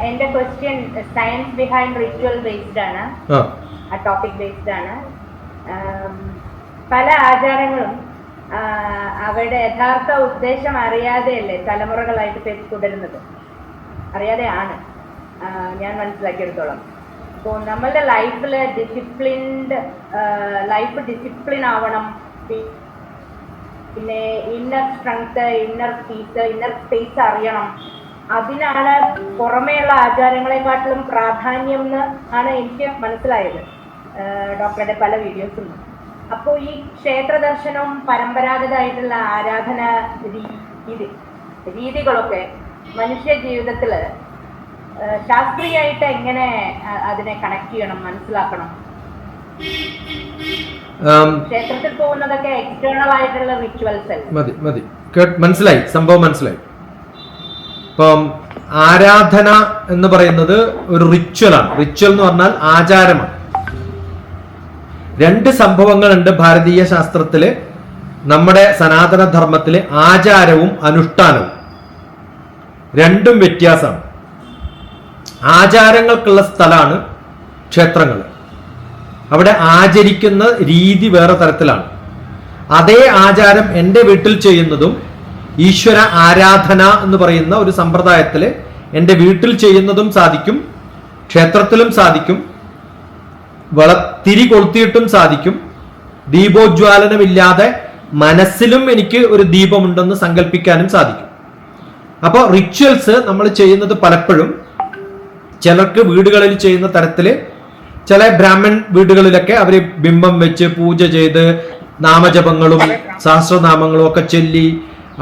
എന്റെ question science behind ritual based ആണ്, topic based ആണ്. പല ആചാരങ്ങളും അവരുടെ യഥാർത്ഥ ഉദ്ദേശം അറിയാതെയല്ലേ തലമുറകളായിട്ട് തുടരുന്നത്, അറിയാതെയാണ് ഞാൻ മനസ്സിലാക്കിയെടുത്തോളം. അപ്പോൾ നമ്മളുടെ ലൈഫില് ലൈഫ് ഡിസിപ്ലിൻ ആവണം, പിന്നെ inner strength, inner piece, inner space അറിയണം. അതിനാണ് പുറമേയുള്ള ആചാരങ്ങളെക്കാട്ടിലും പ്രാധാന്യം എന്ന് ആണ് എനിക്ക് മനസ്സിലായത് ഡോക്ടറുടെ പല വീഡിയോസും. അപ്പോൾ ഈ ക്ഷേത്ര ദർശനവും പരമ്പരാഗതമായിട്ടുള്ള ആരാധന രീതികളൊക്കെ മനുഷ്യ ജീവിതത്തിൽ ശാസ്ത്രീയമായിട്ട് എങ്ങനെ അതിനെ കണക്ട് ചെയ്യണം, മനസ്സിലാക്കണം? ക്ഷേത്രത്തിൽ പോകുന്നതൊക്കെ എക്സ്റ്റേണൽ ആയിട്ടുള്ള റിച്വൽസ് അല്ലേ? മതി മതി, മനസ്സിലായി, സംഭവം മനസ്സിലായി. ഇപ്പം ആരാധന എന്ന് പറയുന്നത് ഒരു റിച്വലാണ്. റിച്വൽ എന്ന് പറഞ്ഞാൽ ആചാരമാണ്. രണ്ട് സംഭവങ്ങളുണ്ട് ഭാരതീയ ശാസ്ത്രത്തില്, നമ്മുടെ സനാതന ധർമ്മത്തില്. ആചാരവും അനുഷ്ഠാനവും രണ്ടും വ്യത്യാസമാണ്. ആചാരങ്ങൾക്കുള്ള സ്ഥലമാണ് ക്ഷേത്രങ്ങൾ. അവിടെ ആചരിക്കുന്ന രീതി വേറെ തരത്തിലാണ്. അതേ ആചാരം എൻ്റെ വീട്ടിൽ ചെയ്യുന്നതും ഈശ്വര ആരാധന എന്ന് പറയുന്ന ഒരു സമ്പ്രദായത്തില് എൻ്റെ വീട്ടിൽ ചെയ്യുന്നതും സാധിക്കും, ക്ഷേത്രത്തിലും സാധിക്കും, തിരി കൊളുത്തിയിട്ടും സാധിക്കും. ദീപോജ്വാലനമില്ലാതെ മനസ്സിലും എനിക്ക് ഒരു ദീപമുണ്ടെന്ന് സങ്കല്പിക്കാനും സാധിക്കും. അപ്പോൾ റിച്വൽസ് നമ്മൾ ചെയ്യുന്നത് പലപ്പോഴും ചിലർക്ക് വീടുകളിൽ ചെയ്യുന്ന തരത്തില്, ചില ബ്രാഹ്മൺ വീടുകളിലൊക്കെ അവര് ബിംബം വെച്ച് പൂജ ചെയ്ത് നാമജപങ്ങളും സഹസ്രനാമങ്ങളും ഒക്കെ ചൊല്ലി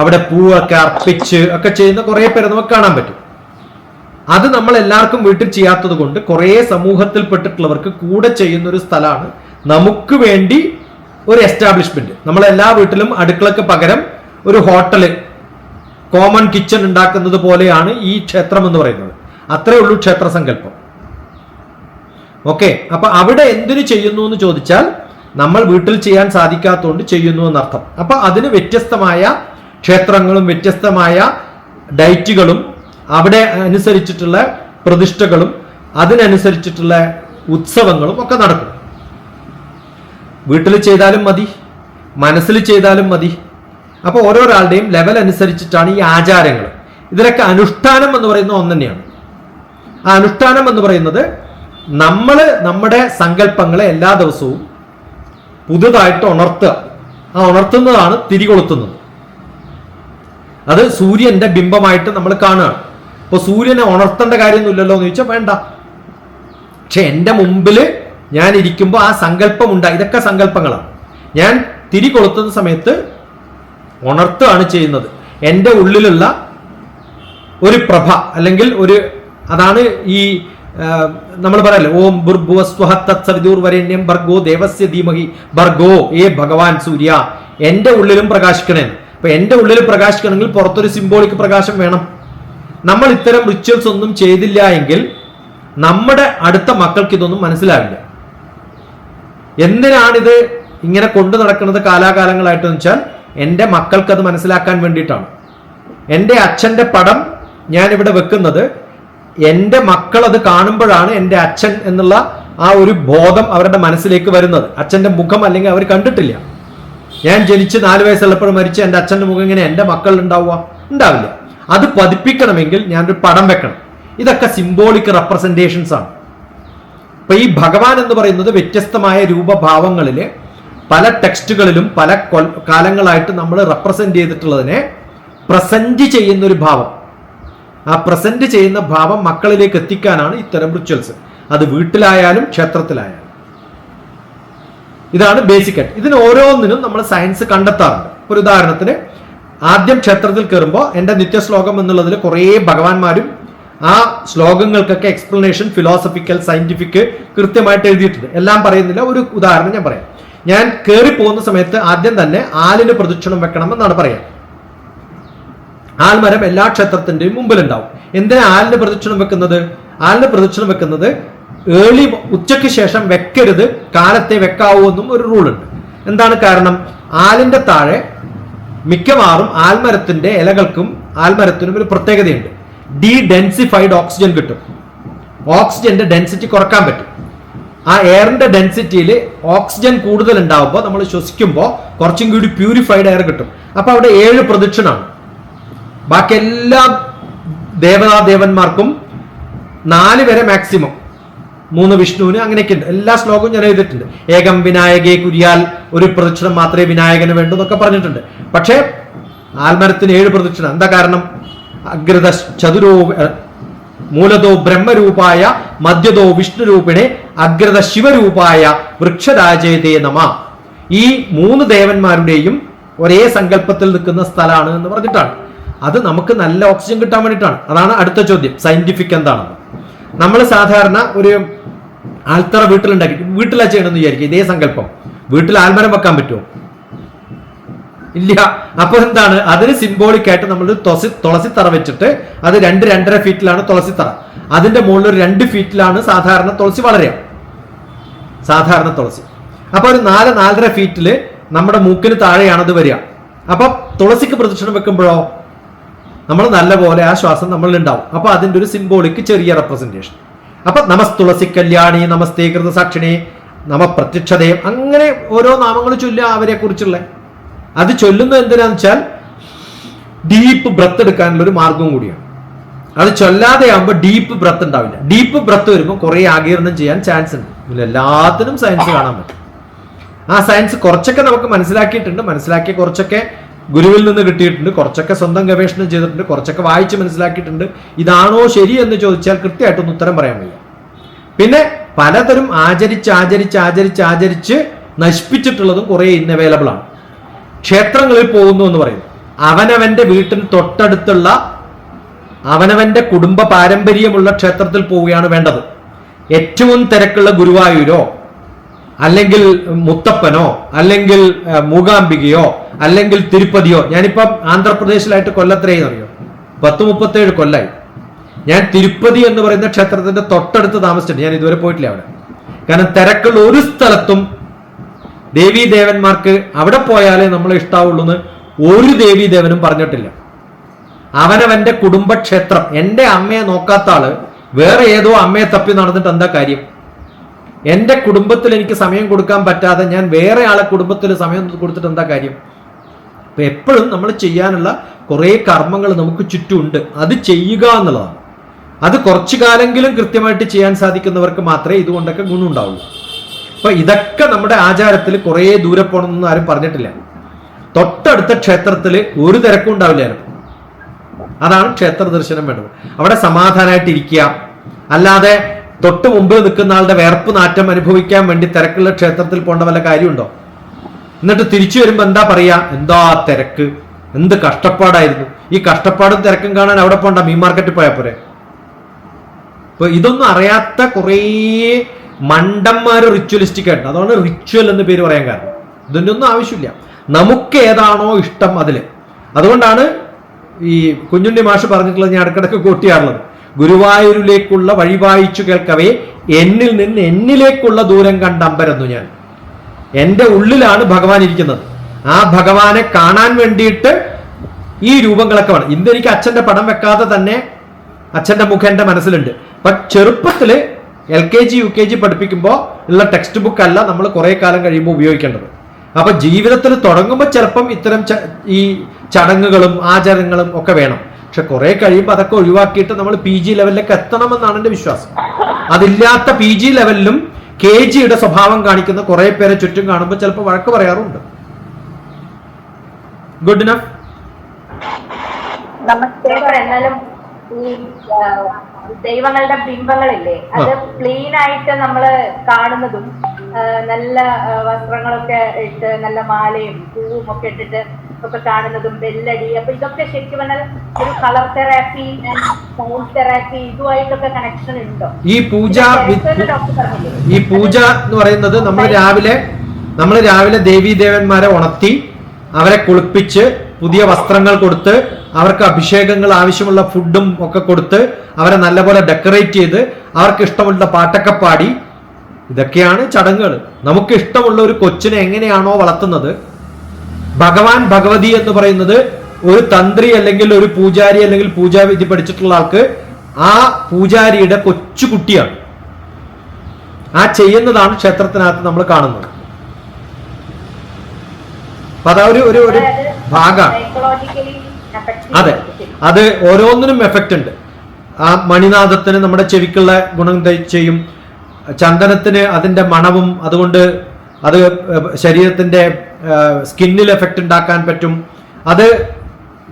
അവിടെ പൂവൊക്കെ അർപ്പിച്ച് ഒക്കെ ചെയ്യുന്ന കുറെ പേരെ നമുക്ക് കാണാൻ പറ്റും. അത് നമ്മൾ എല്ലാവർക്കും വീട്ടിൽ ചെയ്യാത്തത് കൊണ്ട് കുറെ സമൂഹത്തിൽപ്പെട്ടിട്ടുള്ളവർക്ക് കൂടെ ചെയ്യുന്ന ഒരു സ്ഥലമാണ് നമുക്ക് വേണ്ടി ഒരു എസ്റ്റാബ്ലിഷ്മെന്റ്. നമ്മളെല്ലാ വീട്ടിലും അടുക്കളക്ക് പകരം ഒരു ഹോട്ടല്, കോമൺ കിച്ചൺ ഉണ്ടാക്കുന്നത് പോലെയാണ് ഈ ക്ഷേത്രം എന്ന് പറയുന്നത്. അത്രേ ഉള്ളൂ ക്ഷേത്ര സങ്കല്പം. ഓക്കെ, അപ്പൊ അവിടെ എന്തിനു ചെയ്യുന്നു എന്ന് ചോദിച്ചാൽ നമ്മൾ വീട്ടിൽ ചെയ്യാൻ സാധിക്കാത്തതുകൊണ്ട് ചെയ്യുന്നു എന്നർത്ഥം. അപ്പൊ അതിന് വ്യത്യസ്തമായ ക്ഷേത്രങ്ങളും വ്യത്യസ്തമായ ഡയറ്റുകളും അവിടെ അനുസരിച്ചിട്ടുള്ള പ്രതിഷ്ഠകളും അതിനനുസരിച്ചിട്ടുള്ള ഉത്സവങ്ങളും ഒക്കെ നടക്കും. വീട്ടിൽ ചെയ്താലും മതി, മനസ്സിൽ ചെയ്താലും മതി. അപ്പൊ ഓരോരാളുടെയും ലെവൽ അനുസരിച്ചിട്ടാണ് ഈ ആചാരങ്ങൾ. ഇതിലൊക്കെ അനുഷ്ഠാനം എന്ന് പറയുന്നത് ഒന്ന് തന്നെയാണ്. ആ അനുഷ്ഠാനം എന്ന് പറയുന്നത് നമ്മൾ നമ്മുടെ സങ്കല്പങ്ങളെ എല്ലാ ദിവസവും പുതുതായിട്ട് ഉണർത്തുക. ആ ഉണർത്തുന്നതാണ് തിരികൊളുത്തുന്നത്. അത് സൂര്യന്റെ ബിംബമായിട്ട് നമ്മൾ കാണുകയാണ്. അപ്പൊ സൂര്യനെ ഉണർത്തേണ്ട കാര്യമൊന്നുമില്ലല്ലോ എന്ന് ചോദിച്ചാൽ വേണ്ട. പക്ഷെ എൻ്റെ മുമ്പിൽ ഞാൻ ഇരിക്കുമ്പോൾ ആ സങ്കല്പം ഉണ്ടായി. ഇതൊക്കെ സങ്കല്പങ്ങളാണ്. ഞാൻ തിരികൊളുത്തുന്ന സമയത്ത് ഉണർത്തുകയാണ് ചെയ്യുന്നത്. എൻ്റെ ഉള്ളിലുള്ള ഒരു പ്രഭ അല്ലെങ്കിൽ ഒരു, അതാണ് ഈ നമ്മൾ പറയല്ലേ, ഓം ഭുർഭുവസ്വഹ തത്സവിതുർവരേണ്യം ഭർഗോ ദേവസ്യ ധീമഹി ഭർഗോ ഏ ഭഗവാൻ സൂര്യ. എൻ്റെ ഉള്ളിലും പ്രകാശിക്കണേ. അപ്പൊ എൻ്റെ ഉള്ളിൽ പ്രകാശിക്കണമെങ്കിൽ പുറത്തൊരു സിംബോളിക് പ്രകാശം വേണം. നമ്മൾ ഇത്തരം റിച്വൽസ് ഒന്നും ചെയ്തില്ല എങ്കിൽ നമ്മുടെ അടുത്ത മക്കൾക്ക് ഇതൊന്നും മനസ്സിലാവില്ല. എന്തിനാണിത് ഇങ്ങനെ കൊണ്ടു നടക്കുന്നത് കാലാകാലങ്ങളായിട്ടെന്ന് വെച്ചാൽ എൻ്റെ മക്കൾക്ക് അത് മനസ്സിലാക്കാൻ വേണ്ടിയിട്ടാണ്. എൻ്റെ അച്ഛൻ്റെ പടം ഞാൻ ഇവിടെ വെക്കുന്നത് എൻ്റെ മക്കൾ അത് കാണുമ്പോഴാണ് എൻ്റെ അച്ഛൻ എന്നുള്ള ആ ഒരു ബോധം അവരുടെ മനസ്സിലേക്ക് വരുന്നത്. അച്ഛൻ്റെ മുഖം അല്ലെങ്കിൽ അവർ കണ്ടിട്ടില്ല. ഞാൻ ജനിച്ച് 4 വയസ്സുള്ളപ്പോൾ മരിച്ച എൻ്റെ അച്ഛൻ്റെ മുഖം ഇങ്ങനെ എൻ്റെ മക്കൾ ഉണ്ടാവില്ല. അത് പതിപ്പിക്കണമെങ്കിൽ ഞാനൊരു പടം വെക്കണം. ഇതൊക്കെ സിംബോളിക് റെപ്രസെന്റേഷൻസ് ആണ്. അപ്പൊ ഈ ഭഗവാൻ എന്ന് പറയുന്നത് വ്യത്യസ്തമായ രൂപഭാവങ്ങളില് പല ടെക്സ്റ്റുകളിലും പല കാലങ്ങളായിട്ട് നമ്മൾ റെപ്രസെന്റ് ചെയ്തിട്ടുള്ളതിനെ പ്രസന്റ് ചെയ്യുന്ന ഒരു ഭാവം. ആ പ്രസന്റ് ചെയ്യുന്ന ഭാവം മക്കളിലേക്ക് എത്തിക്കാനാണ് ഇത്തരം റിച്വൽസ്. അത് വീട്ടിലായാലും ക്ഷേത്രത്തിലായാലും. ഇതാണ് ബേസിക് ആയിട്ട്. ഇതിന് ഓരോന്നിനും നമ്മൾ സയൻസ് കണ്ടെത്താറുണ്ട്. ഒരു ഉദാഹരണത്തിന്, ആദ്യം ക്ഷേത്രത്തിൽ കയറുമ്പോൾ എൻ്റെ നിത്യശ്ലോകം എന്നുള്ളതിൽ കുറേ ഭഗവാന്മാരും ആ ശ്ലോകങ്ങൾക്കൊക്കെ എക്സ്പ്ലനേഷൻ ഫിലോസഫിക്കൽ സയന്റിഫിക് കൃത്യമായിട്ട് എഴുതിയിട്ടുണ്ട്. എല്ലാം പറയുന്നില്ല, ഒരു ഉദാഹരണം ഞാൻ പറയാം. ഞാൻ കയറി പോകുന്ന സമയത്ത് ആദ്യം തന്നെ ആലിന് പ്രദക്ഷിണം വെക്കണമെന്നാണ് പറയാം. ആൽമരം എല്ലാ ക്ഷേത്രത്തിന്റെയും മുമ്പിലുണ്ടാവും. എന്തിനാ ആലിന് പ്രദക്ഷിണം വെക്കുന്നത്? ആലിന് പ്രദക്ഷിണം വെക്കുന്നത് ഉച്ചയ്ക്ക് ശേഷം വെക്കരുത്, കാലത്തെ വെക്കാവൂ എന്നും ഒരു റൂളുണ്ട്. എന്താണ് കാരണം? ആലിന്റെ താഴെ മിക്കവാറും ആൽമരത്തിന്റെ ഇലകൾക്കും ആൽമരത്തിനും ഒരു പ്രത്യേകതയുണ്ട്. ഡെൻസിഫൈഡ് ഓക്സിജൻ കിട്ടും. ഓക്സിജന്റെ ഡെൻസിറ്റി കുറക്കാൻ പറ്റും. ആ എയറിന്റെ ഡെൻസിറ്റിയിൽ ഓക്സിജൻ കൂടുതൽ ഉണ്ടാവുമ്പോൾ നമ്മൾ ശ്വസിക്കുമ്പോൾ കുറച്ചും കൂടി പ്യൂരിഫൈഡ് എയർ കിട്ടും. അപ്പൊ അവിടെ 7 പ്രദക്ഷിണാണ്. ബാക്കി എല്ലാ ദേവതാദേവന്മാർക്കും 4 വരെ മാക്സിമം, 3 വിഷ്ണുവിന്, അങ്ങനെയൊക്കെ ഉണ്ട്. എല്ലാ ശ്ലോകവും ഞാൻ എഴുതിയിട്ടുണ്ട്. ഏകം വിനായകെ കുര്യാൽ, ഒരു പ്രദക്ഷിണം മാത്രമേ വിനായകന് വേണ്ടൂ എന്നൊക്കെ പറഞ്ഞിട്ടുണ്ട്. പക്ഷേ ആൽമരത്തിന് 7 പ്രദക്ഷിണം. എന്താ കാരണം? അഗ്രത ചതുരോ മൂലതോ ബ്രഹ്മരൂപായ മധ്യതോ വിഷ്ണുരൂപിണെ അഗ്രത ശിവരൂപായ വൃക്ഷരാജേതേ നമ. ഈ 3 ദേവന്മാരുടെയും ഒരേ സങ്കല്പത്തിൽ നിൽക്കുന്ന സ്ഥലമാണ് എന്ന് പറഞ്ഞിട്ടാണ്. അത് നമുക്ക് നല്ല ഓക്സിജൻ കിട്ടാൻ വേണ്ടിയിട്ടാണ്. അതാണ് അടുത്ത ചോദ്യം, സയന്റിഫിക് എന്താണെന്ന്. നമ്മൾ സാധാരണ ഒരു ആൽത്തറ വീട്ടിലുണ്ടാക്കി, വീട്ടിലാ ചെയ്യണമെന്ന് വിചാരിക്കും. ഇതേ സങ്കല്പം വീട്ടിൽ ആൽമരം വെക്കാൻ പറ്റുമോ? ഇല്ല. അപ്പൊ എന്താണ്? അതിന് സിംബോളിക് ആയിട്ട് നമ്മൾ തുളസിത്തറ വെച്ചിട്ട്, അത് 2-2.5 ഫീറ്റിലാണ് തുളസിത്തറ. അതിന്റെ മുകളിൽ ഒരു 2 ഫീറ്റിലാണ് സാധാരണ തുളസി വളരുക, സാധാരണ തുളസി. അപ്പൊ ഒരു 4-4.5 ഫീറ്റില് നമ്മുടെ മൂക്കിന് താഴെയാണ് അത് വരിക. അപ്പൊ തുളസിക്ക് പ്രദക്ഷിണം വെക്കുമ്പോഴോ നമ്മൾ നല്ലപോലെ ആ ശ്വാസം നമ്മളിൽ ഉണ്ടാവും. അപ്പൊ അതിന്റെ ഒരു സിംബോളിക് ചെറിയ റെപ്രസെന്റേഷൻ. അപ്പൊ നമസ്തുളസി കല്യാണി, നമസ്തേ കൃതസാക്ഷിണി, നമ പ്രത്യക്ഷതയും, അങ്ങനെ ഓരോ നാമങ്ങൾ ചൊല്ലുക അവരെ കുറിച്ചുള്ള. അത് ചൊല്ലുന്നത് എന്തിനാന്ന് വെച്ചാൽ ഡീപ്പ് ബ്രത്ത് എടുക്കാനുള്ള ഒരു മാർഗവും കൂടിയാണ്. അത് ചൊല്ലാതെ ആകുമ്പോൾ ഡീപ്പ് ബ്രത്ത് ഉണ്ടാവില്ല. ഡീപ്പ് ബ്രത്ത് വരുമ്പോൾ കുറെ ആഗീരണം ചെയ്യാൻ ചാൻസ് ഉണ്ട്. ഇതിൽ എല്ലാത്തിനും സയൻസ് കാണാൻ പറ്റും. ആ സയൻസ് കുറച്ചൊക്കെ നമുക്ക് മനസ്സിലാക്കിയിട്ടുണ്ട്. മനസ്സിലാക്കിയ കുറച്ചൊക്കെ ഗുരുവിൽ നിന്ന് കിട്ടിയിട്ടുണ്ട്, കുറച്ചൊക്കെ സ്വന്തം ഗവേഷണം ചെയ്തിട്ടുണ്ട്, കുറച്ചൊക്കെ വായിച്ച് മനസ്സിലാക്കിയിട്ടുണ്ട്. ഇതാണോ ശരി എന്ന് ചോദിച്ചാൽ കൃത്യമായിട്ടൊന്നും ഉത്തരം പറയാൻ വയ്യ. പിന്നെ പലതരം ആചരിച്ച് നശിപ്പിച്ചിട്ടുള്ളതും കുറെ ഇന്നവൈലബിൾ ആണ്. ക്ഷേത്രങ്ങളിൽ പോകുന്നു എന്ന് പറയുന്നു. അവനവന്റെ വീട്ടിന് തൊട്ടടുത്തുള്ള അവനവന്റെ കുടുംബ പാരമ്പര്യമുള്ള ക്ഷേത്രത്തിൽ പോവുകയാണ് വേണ്ടത്. ഏറ്റവും തിരക്കുള്ള ഗുരുവായൂരോ അല്ലെങ്കിൽ മുത്തപ്പനോ അല്ലെങ്കിൽ മൂകാംബികയോ അല്ലെങ്കിൽ തിരുപ്പതിയോ. ഞാനിപ്പം ആന്ധ്രാപ്രദേശിലായിട്ട് കൊല്ലത്രയെന്ന് അറിയോ, 10-37 കൊല്ലായി. ഞാൻ തിരുപ്പതി എന്ന് പറയുന്ന ക്ഷേത്രത്തിന്റെ തൊട്ടടുത്ത് താമസിച്ചിട്ടുണ്ട്. ഞാൻ ഇതുവരെ പോയിട്ടില്ല അവിടെ. കാരണം തിരക്കുള്ള ഒരു സ്ഥലത്തും ദേവീദേവന്മാർക്ക് അവിടെ പോയാലേ നമ്മളെ ഇഷ്ടാവുള്ളൂ എന്ന് ഒരു ദേവീദേവനും പറഞ്ഞിട്ടില്ല. അവനവന്റെ കുടുംബക്ഷേത്രം. എൻ്റെ അമ്മയെ നോക്കാത്ത ആള് വേറെ ഏതോ അമ്മയെ തപ്പി നടന്നിട്ട് എന്താ കാര്യം? എൻ്റെ കുടുംബത്തിൽ എനിക്ക് സമയം കൊടുക്കാൻ പറ്റാതെ ഞാൻ വേറെ ആളെ കുടുംബത്തിൽ സമയം കൊടുത്തിട്ട് എന്താ കാര്യം? അപ്പൊ എപ്പോഴും നമ്മൾ ചെയ്യാനുള്ള കുറെ കർമ്മങ്ങൾ നമുക്ക് ചുറ്റുമുണ്ട്. അത് ചെയ്യുക എന്നുള്ളതാണ്. അത് കുറച്ചു കാലെങ്കിലും കൃത്യമായിട്ട് ചെയ്യാൻ സാധിക്കുന്നവർക്ക് മാത്രമേ ഇതുകൊണ്ടൊക്കെ ഗുണമുണ്ടാവുള്ളൂ. അപ്പൊ ഇതൊക്കെ നമ്മുടെ ആചാരത്തിൽ കുറെ ദൂരെ പോകണമെന്നൊന്നും ആരും പറഞ്ഞിട്ടില്ല. തൊട്ടടുത്ത ക്ഷേത്രത്തിൽ ഒരു തിരക്കും ഉണ്ടാവില്ല. അതാണ് ക്ഷേത്ര ദർശനം വേണ്ടത്. അവിടെ സമാധാനമായിട്ടിരിക്കുക. അല്ലാതെ തൊട്ട് മുമ്പിൽ നിൽക്കുന്ന ആളുടെ വേർപ്പ് നാറ്റം അനുഭവിക്കാൻ വേണ്ടി തിരക്കുള്ള ക്ഷേത്രത്തിൽ പോകേണ്ട വല്ല കാര്യമുണ്ടോ? എന്നിട്ട് തിരിച്ചു വരുമ്പോ എന്താ പറയാ? എന്താ തിരക്ക്, എന്ത് കഷ്ടപ്പാടായിരുന്നു. ഈ കഷ്ടപ്പാടും തിരക്കും കാണാൻ അവിടെ പോണ്ട, മീൻ മാർക്കറ്റിൽ പോയാൽ പോരെ. ഇപ്പൊ ഇതൊന്നും അറിയാത്ത കുറേ മണ്ടന്മാര് റിച്വലിസ്റ്റിക് ആയിട്ട്, അതാണ് റിച്വൽ എന്ന് പേര് പറയാൻ കാരണം. ഇതിൻ്റെ ഒന്നും ആവശ്യമില്ല. നമുക്ക് ഏതാണോ ഇഷ്ടം അതില്. അതുകൊണ്ടാണ് ഈ കുഞ്ഞുണ്ണി മാഷ് പറഞ്ഞിട്ടുള്ളത്, ഞാൻ ഇടക്കിടക്ക് കൂട്ടിയാറുള്ളത്, ഗുരുവായൂരിലേക്കുള്ള വഴി വായിച്ചു കേൾക്കവേ എന്നിൽ നിന്ന് എന്നിലേക്കുള്ള ദൂരം കണ്ടമ്പരന്നു ഞാൻ. എൻ്റെ ഉള്ളിലാണ് ഭഗവാൻ ഇരിക്കുന്നത്. ആ ഭഗവാനെ കാണാൻ വേണ്ടിയിട്ട് ഈ രൂപങ്ങളൊക്കെ വേണം. ഇന്ന് എനിക്ക് അച്ഛൻ്റെ പടം വെക്കാതെ തന്നെ അച്ഛൻ്റെ മുഖം എൻ്റെ മനസ്സിലുണ്ട്. ബട്ട് ചെറുപ്പത്തില് LKG UKG പഠിപ്പിക്കുമ്പോൾ ഉള്ള ടെക്സ്റ്റ് ബുക്ക് അല്ല നമ്മൾ കുറെ കാലം കഴിയുമ്പോൾ ഉപയോഗിക്കേണ്ടത്. അപ്പൊ ജീവിതത്തിൽ തുടങ്ങുമ്പോൾ ചിലപ്പം ഇത്തരം ഈ ചടങ്ങുകളും ആചാരങ്ങളും ഒക്കെ വേണം. പക്ഷെ കുറെ കഴിയുമ്പോൾ അതൊക്കെ ഒഴിവാക്കിയിട്ട് നമ്മൾ PG ലെവലിലേക്ക് എത്തണമെന്നാണ് എൻ്റെ വിശ്വാസം. അതില്ലാത്ത PG ലെവലിലും KGയുടെ സ്വഭാവം കാണിക്കുന്ന കുറെ പേരെ ചുറ്റും കാണുമ്പോൾ ചിലപ്പോൾ വഴക്ക് പറയാറുണ്ട്. Good enough. നമസ്തേ. എന്നാലും ഈ ദൈവങ്ങളുടെ ബിംബങ്ങളില്ലേ, അത് പ്ലെയിൻ ആയിട്ട് നമ്മള് കാണുന്നതും നല്ല വസ്ത്രങ്ങളൊക്കെ ഇട്ട് നല്ല മാലയും പൂവും ഒക്കെ ഇട്ടിട്ട് ഒക്കെ കാണുന്നതും ബെല്ലടി, അപ്പൊ ഇതൊക്കെ ശരിക്കും പറഞ്ഞാൽ ഒരു കളർ തെറാപ്പി സൗണ്ട് തെറാപ്പി ഇതുമായിട്ടൊക്കെ കണക്ഷൻ ഉണ്ടോ? ഈ പൂജ എന്ന് പറയുന്നത് നമ്മൾ രാവിലെ ദേവീദേവന്മാരെ ഉണർത്തി അവരെ കുളിപ്പിച്ച് പുതിയ വസ്ത്രങ്ങൾ കൊടുത്ത് അവർക്ക് അഭിഷേകങ്ങൾ ആവശ്യമുള്ള ഫുഡും ഒക്കെ കൊടുത്ത് അവരെ നല്ലപോലെ ഡെക്കറേറ്റ് ചെയ്ത് അവർക്ക് ഇഷ്ടമുള്ള പാട്ടൊക്കെ പാടി, ഇതൊക്കെയാണ് ചടങ്ങുകൾ. നമുക്ക് ഇഷ്ടമുള്ള ഒരു കൊച്ചിനെ എങ്ങനെയാണോ വളർത്തുന്നത്, ഭഗവാൻ ഭഗവതി എന്ന് പറയുന്നത് ഒരു തന്ത്രി അല്ലെങ്കിൽ ഒരു പൂജാരി അല്ലെങ്കിൽ പൂജാവിധി പഠിച്ചിട്ടുള്ള ആൾക്ക് ആ പൂജാരിയുടെ കൊച്ചുകുട്ടിയാണ്. ആ ചെയ്യുന്നതാണ് ക്ഷേത്രത്തിനകത്ത് നമ്മൾ കാണുന്നത്. അപ്പൊ അതാ ഒരു ഭാഗമാണ്. അതെ, അത് ഓരോന്നിനും എഫക്റ്റ് ഉണ്ട്. ആ മണിനാഥത്തിന് നമ്മുടെ ചെവിക്കുള്ള ഗുണം ചെയ്യും, ചന്ദനത്തിന് അതിന്റെ മണവും അതുകൊണ്ട് അത് ശരീരത്തിന്റെ സ്കിന്നിൽ എഫക്റ്റ് ഉണ്ടാക്കാൻ പറ്റും. അത്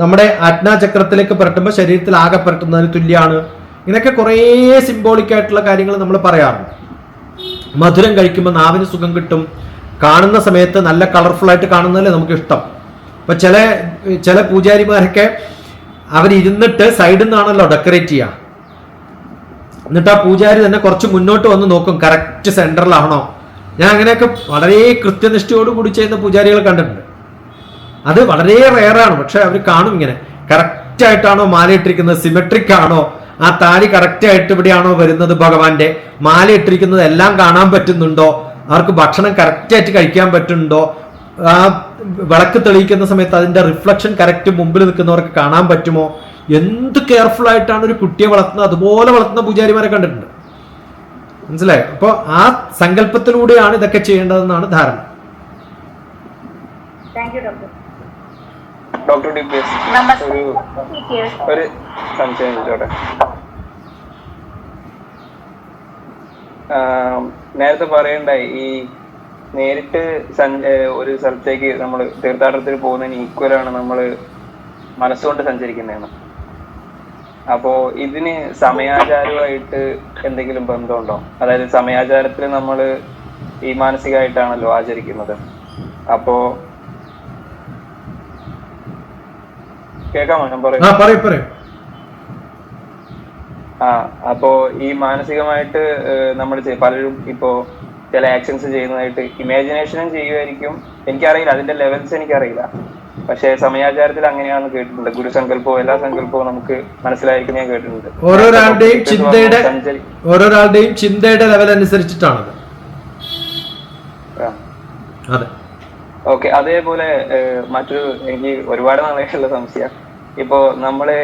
നമ്മുടെ ആജ്ഞാചക്രത്തിലേക്ക് പുരട്ടുമ്പോൾ ശരീരത്തിൽ ആകെ പുരട്ടുന്നതിന് തുല്യമാണ്. ഇങ്ങനെയൊക്കെ കുറേ സിംബോളിക് ആയിട്ടുള്ള കാര്യങ്ങൾ നമ്മൾ പറയാറുണ്ട്. മധുരം കഴിക്കുമ്പോൾ നാവിന് സുഖം കിട്ടും. കാണുന്ന സമയത്ത് നല്ല കളർഫുൾ ആയിട്ട് കാണുന്നതല്ലേ നമുക്ക് ഇഷ്ടം. അപ്പൊ ചില പൂജാരിമാരൊക്കെ അവരിരുന്നിട്ട് സൈഡിൽ നിന്നാണല്ലോ ഡെക്കറേറ്റ് ചെയ്യുക. എന്നിട്ട് ആ പൂജാരി തന്നെ കുറച്ച് മുന്നോട്ട് വന്ന് നോക്കും കറക്റ്റ് സെന്ററിലാണോ. ഞാൻ അങ്ങനെയൊക്കെ വളരെ കൃത്യനിഷ്ഠയോട് കൂടി ചെയ്യുന്ന പൂജാരികൾ കണ്ടിട്ടുണ്ട്. അത് വളരെ റെയറാണ്. പക്ഷെ അവർ കാണും ഇങ്ങനെ കറക്റ്റ് ആയിട്ടാണോ മാല ഇട്ടിരിക്കുന്നത്, സിമെട്രിക് ആണോ, ആ താലി കറക്റ്റ് ആയിട്ട് ഇവിടെയാണോ വരുന്നത്, ഭഗവാന്റെ മാല ഇട്ടിരിക്കുന്നത് എല്ലാം കാണാൻ പറ്റുന്നുണ്ടോ, അവർക്ക് ഭക്ഷണം കറക്റ്റ് ആയിട്ട് കഴിക്കാൻ പറ്റുന്നുണ്ടോ, ആ വിളക്ക് തെളിയിക്കുന്ന സമയത്ത് അതിന്റെ റിഫ്ലക്ഷൻ കറക്റ്റ് മുമ്പിൽ നിൽക്കുന്നവർക്ക് കാണാൻ പറ്റുമോ. എന്ത് കെയർഫുൾ ആയിട്ടാണ് ഒരു കുട്ടിയെ വളർത്തുന്നത്, അതുപോലെ വളർത്തുന്ന പൂജാരിമാരെ കണ്ടിട്ടുണ്ട്. മനസ്സിലായോ? അപ്പോൾ ആ സങ്കല്പത്തിലൂടെയാണ് ഇതൊക്കെ ചെയ്യേണ്ടതെന്നാണ് ധാരണ. ഡോക്ടർ DPS ഒരു സംശയം ചോദിച്ചോട്ടെ. നേരത്തെ പറയണ്ടായി ഈ നേരിട്ട് ഒരു സ്ഥലത്തേക്ക് നമ്മൾ തീർത്ഥാടനത്തിന് പോകുന്നതിന് ഈക്വലാണ് നമ്മൾ മനസ്സുകൊണ്ട് സഞ്ചരിക്കുന്നതെന്ന്. അപ്പോ ഇതിന് സമയാചാരമായിട്ട് എന്തെങ്കിലും ബന്ധമുണ്ടോ? അതായത് സമയാചാരത്തിൽ നമ്മൾ ഈ മാനസികമായിട്ടാണല്ലോ ആചരിക്കുന്നത്. അപ്പോ കേൾക്കാമോ ഞാൻ പറയും? അപ്പോ ഈ മാനസികമായിട്ട് നമ്മൾ പലരും ഇപ്പോ ചില ആക്ഷൻസ് ചെയ്യുന്നതായിട്ട് ഇമാജിനേഷനും ചെയ്യുമായിരിക്കും. എനിക്കറിയില്ല, അതിന്റെ ലെവൽസ് എനിക്കറിയില്ല. പക്ഷെ സമയാചാരത്തിൽ അങ്ങനെയാണെന്ന് കേട്ടിട്ടുണ്ട്. ഗുരുസങ്കല്പവും എല്ലാ സങ്കല്പവും നമുക്ക് മനസ്സിലായിരിക്കും ഞാൻ കേട്ടിട്ടുണ്ട്. ഓരോരാളുടെയും ചിന്തയുടെ ലെവൽ അനുസരിച്ചിട്ടാണ്. ഓക്കെ. അതേപോലെ മറ്റൊരു എനിക്ക് ഒരുപാട് നാളെയുള്ള സംശയം, ഇപ്പോ നമ്മള്